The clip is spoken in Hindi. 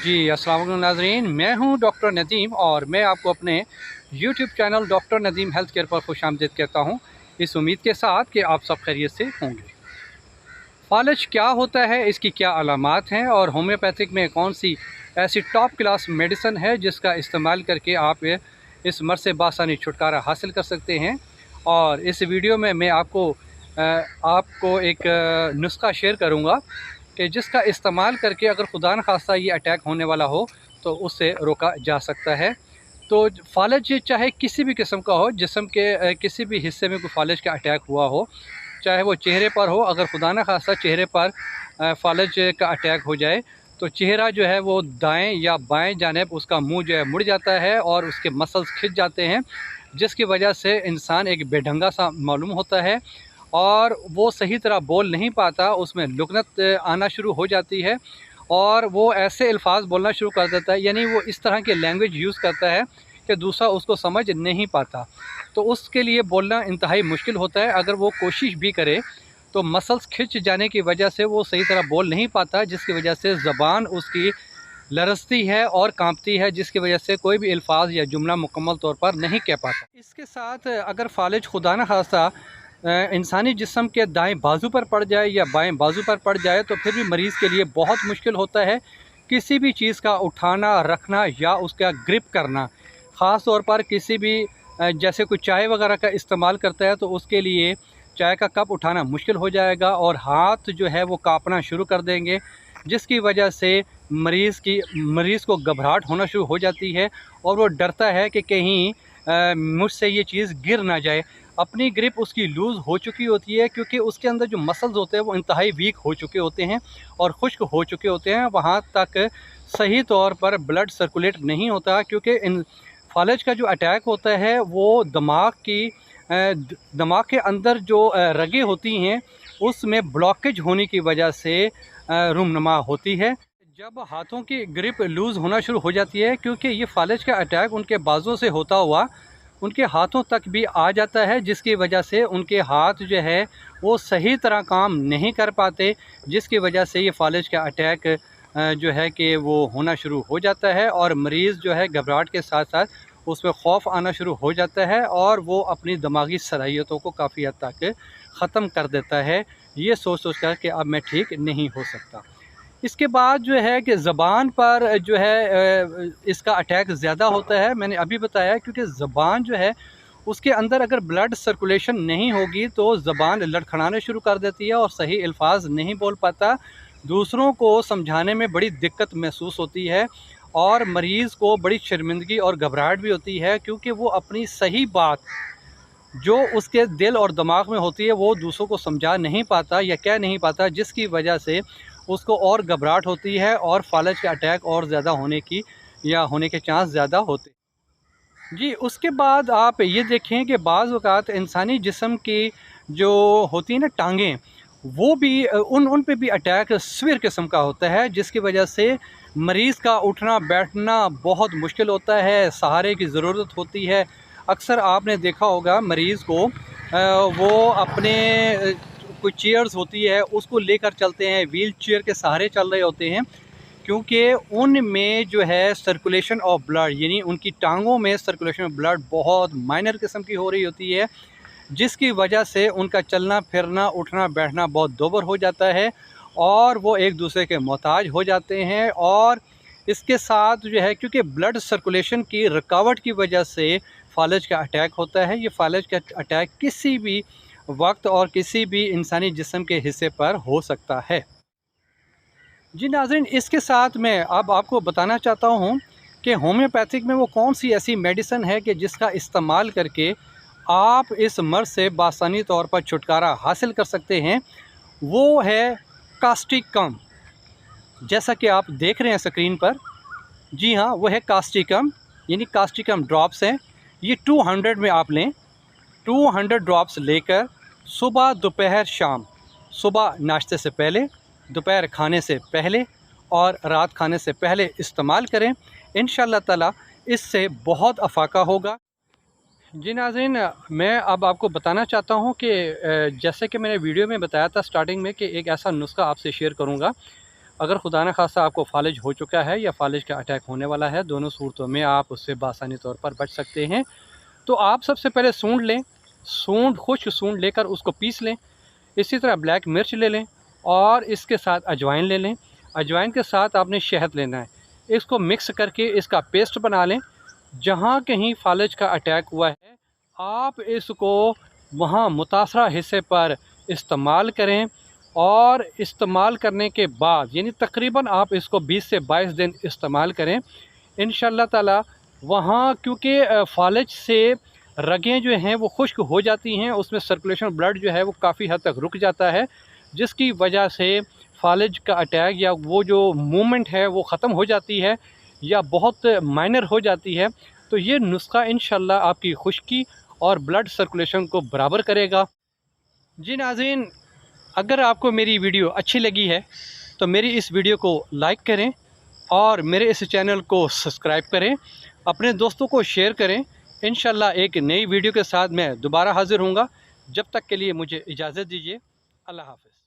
जी अस्सलाम वालेकुम नाज़रीन, मैं हूं डॉक्टर नदीम और मैं आपको अपने YouTube channel doctor Nadeem health care पर खुशामदीद कहता हूं, इस उम्मीद के साथ कि आप सब खैरियत से होंगे। फालज क्या होता है, इसकी क्या अलामात हैं और होम्योपैथिक में कौन सी ऐसी टॉप क्लास मेडिसन है जिसका इस्तेमाल करके आप इस मर्ज़ से बासानी छुटकारा हासिल कर सकते हैं। और इस वीडियो में मैं आपको एक नुस्खा शेयर करूँगा कि जिसका इस्तेमाल करके अगर खुदा न खास्ता ये अटैक होने वाला हो तो उससे रोका जा सकता है। तो फालज चाहे किसी भी किस्म का हो, जिस्म के किसी भी हिस्से में कोई फालज का अटैक हुआ हो, चाहे वो चेहरे पर हो, अगर खुदा न खास्ता चेहरे पर फालज का अटैक हो जाए तो चेहरा जो है वो दाएं या बाएं जानिब उसका मुंह जो है मुड़ जाता है और उसके मसल्स खिंच जाते हैं, जिसकी वजह से इंसान एक बेढंगा सा मालूम होता है और वो सही तरह बोल नहीं पाता, उसमें लुकनत आना शुरू हो जाती है और वो ऐसे अल्फाज बोलना शुरू कर देता है, यानी वो इस तरह के लैंग्वेज यूज़ करता है कि दूसरा उसको समझ नहीं पाता। तो उसके लिए बोलना इंतहाई मुश्किल होता है। अगर वो कोशिश भी करे तो मसल्स खिंच जाने की वजह से वो सही तरह बोल नहीं पाता, जिसकी वजह से ज़बान उसकी लरजती है और कांपती है, जिसकी वजह से कोई भी अल्फाज या जुमला मुकम्मल तौर पर नहीं कह पाता। इसके साथ अगर फालिज खुदा न खास्ता इंसानी जिस्म के दाएं बाजू पर पड़ जाए या बाएं बाजू पर पड़ जाए तो फिर भी मरीज़ के लिए बहुत मुश्किल होता है किसी भी चीज़ का उठाना, रखना या उसका ग्रिप करना। ख़ास तौर पर किसी भी जैसे कोई चाय वगैरह का इस्तेमाल करता है तो उसके लिए चाय का कप उठाना मुश्किल हो जाएगा और हाथ जो है वो काँपना शुरू कर देंगे, जिसकी वजह से मरीज़ को घबराहट होना शुरू हो जाती है और वो डरता है कि कहीं मुझसे ये चीज़ गिर ना जाए। अपनी ग्रिप उसकी लूज़ हो चुकी होती है क्योंकि उसके अंदर जो मसल्स होते हैं वो इंतहाई वीक हो चुके होते हैं और खुश्क हो चुके होते हैं। वहाँ तक सही तौर पर ब्लड सर्कुलेट नहीं होता क्योंकि इन फालज का जो अटैक होता है वो दिमाग के अंदर जो रगें होती हैं उसमें ब्लॉकेज होने की वजह से रूमनमा होती है। जब हाथों की ग्रिप लूज़ होना शुरू हो जाती है, क्योंकि ये फालज का अटैक उनके बाजों से होता हुआ उनके हाथों तक भी आ जाता है, जिसकी वजह से उनके हाथ जो है वो सही तरह काम नहीं कर पाते, जिसकी वजह से ये फालज का अटैक जो है कि वो होना शुरू हो जाता है और मरीज़ जो है घबराहट के साथ साथ उसमें खौफ आना शुरू हो जाता है और वो अपनी दिमागी सलाहियतों को काफ़ी हद तक ख़त्म कर देता है, ये सोच कर कि अब मैं ठीक नहीं हो सकता। इसके बाद जो है कि ज़बान पर जो है इसका अटैक ज़्यादा होता है। मैंने अभी बताया क्योंकि ज़बान जो है उसके अंदर अगर ब्लड सर्कुलेशन नहीं होगी तो ज़बान लड़खड़ाने शुरू कर देती है और सही अल्फाज नहीं बोल पाता। दूसरों को समझाने में बड़ी दिक्कत महसूस होती है और मरीज़ को बड़ी शर्मिंदगी और घबराहट भी होती है क्योंकि वो अपनी सही बात जो उसके दिल और दिमाग में होती है वो दूसरों को समझा नहीं पाता या कह नहीं पाता, जिसकी वजह से उसको और घबराहट होती है और फालज के अटैक और ज़्यादा होने के चांस ज़्यादा होते हैं। जी, उसके बाद आप ये देखें कि बाज़ औक़ात इंसानी जिस्म की जो होती है ना टांगें, वो भी उन पे भी अटैक सीवियर किस्म का होता है, जिसकी वजह से मरीज़ का उठना बैठना बहुत मुश्किल होता है, सहारे की ज़रूरत होती है। अक्सर आपने देखा होगा मरीज़ को वो अपने कोई चेयर्स होती है उसको लेकर चलते हैं, व्हील चेयर के सहारे चल रहे होते हैं क्योंकि उनमें जो है सर्कुलेशन ऑफ ब्लड, यानी उनकी टांगों में सर्कुलेशन ऑफ ब्लड बहुत माइनर किस्म की हो रही होती है, जिसकी वजह से उनका चलना फिरना उठना बैठना बहुत दोबर हो जाता है और वो एक दूसरे के मोहताज हो जाते हैं। और इसके साथ जो है क्योंकि ब्लड सर्कुलेशन की रुकावट की वजह से फालज का अटैक होता है। ये फालज का अटैक किसी भी वक्त और किसी भी इंसानी जिस्म के हिस्से पर हो सकता है। जी नाज़रीन, इसके साथ मैं अब आपको बताना चाहता हूँ कि होम्योपैथिक में वो कौन सी ऐसी मेडिसिन है कि जिसका इस्तेमाल करके आप इस मर्ज़ से बासानी तौर पर छुटकारा हासिल कर सकते हैं। वो है कास्टिकम, जैसा कि आप देख रहे हैं स्क्रीन पर। जी हाँ, वो है कास्टिकम, यानी कास्टिकम ड्रॉप्स हैं। ये 200 में आप लें। 200 ड्रॉप्स लेकर सुबह दोपहर शाम, सुबह नाश्ते से पहले, दोपहर खाने से पहले और रात खाने से पहले इस्तेमाल करें। इंशाअल्लाह ताला इससे बहुत अफाका होगा। जी नाज़रीन, मैं अब आपको बताना चाहता हूँ कि जैसे कि मैंने वीडियो में बताया था स्टार्टिंग में कि एक ऐसा नुस्खा आपसे शेयर करूँगा। अगर खुदा न खास्ता आपको फालिज हो चुका है या फालिज का अटैक होने वाला है, दोनों सूरतों में आप उससे बासानी तौर पर बच सकते हैं। तो आप सबसे पहले सूंड लें, खुश्क सूंड लेकर उसको पीस लें। इसी तरह ब्लैक मिर्च ले लें और इसके साथ अजवाइन ले लें। अजवाइन के साथ आपने शहद लेना है। इसको मिक्स करके इसका पेस्ट बना लें। जहाँ कहीं फालिज का अटैक हुआ है आप इसको वहाँ मुतासरा हिस्से पर इस्तेमाल करें और इस्तेमाल करने के बाद यानी तकरीबन आप इसको 20 से 22 दिन इस्तेमाल करें इंशाअल्लाह ताला। वहाँ क्योंकि फालिज से रगें जो हैं वो खुश्क हो जाती हैं, उसमें सर्कुलेशन ब्लड जो है वो काफ़ी हद तक रुक जाता है, जिसकी वजह से फालिज का अटैक या वो जो मूवमेंट है वो ख़त्म हो जाती है या बहुत माइनर हो जाती है। तो ये नुस्खा इंशाअल्लाह आपकी खुश्की और ब्लड सर्कुलेशन को बराबर करेगा। जी नाज़रीन, अगर आपको मेरी वीडियो अच्छी लगी है तो मेरी इस वीडियो को लाइक करें और मेरे इस चैनल को सब्सक्राइब करें, अपने दोस्तों को शेयर करें। इंशाअल्लाह एक नई वीडियो के साथ मैं दोबारा हाज़िर हूँगा। जब तक के लिए मुझे इजाज़त दीजिए। अल्लाह हाफ़िज़।